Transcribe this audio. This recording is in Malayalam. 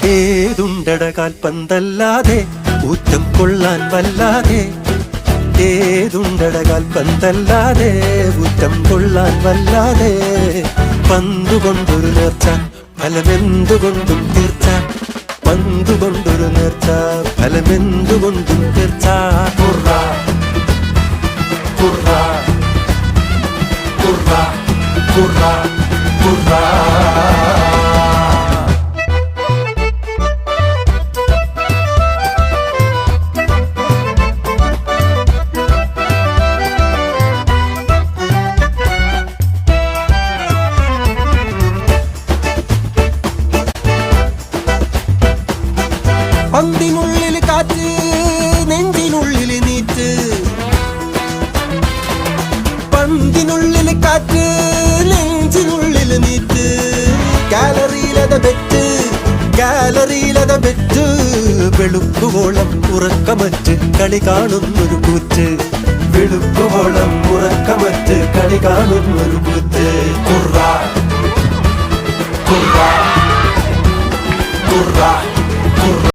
ഏതുണ്ടട കാൽപന്തല്ലാതെ ഊറ്റം കൊള്ളാൻ വല്ലാതെ. ഏതുണ്ടട കാൽപന്തല്ലാതെ ഊറ്റം കൊള്ളാൻ വല്ലാതെ. പന്തുകൊണ്ടൊരു നേർച്ച ഫലമെന്തുകൊണ്ടും തീർച്ച. പന്തുകൊണ്ടൊരു നേർച്ച ഫലമെന്തുകൊണ്ടും തീർച്ച. കുർറ കുർറ കുർറ കുർറ കുർറ. പന്തിനുള്ളിൽ കാറ്റ് നെഞ്ചിനുള്ളിൽ നീറ്റ്. പന്തിനുള്ളിൽ കാറ്റ് നെഞ്ചിനുള്ളിൽ നീറ്റ്. ഗാലറിയിലത ബെറ്റ് ഗാലറിയിലത ബെറ്റ്. വെളുക്കുവോളം ഉറക്കമറ്റ് കളി കാണുന്നൊരു കൂറ്റ്. വെളുക്കുവോളം ഉറക്കമറ്റ് കളി കാണുന്നൊരു കൂറ്റ്.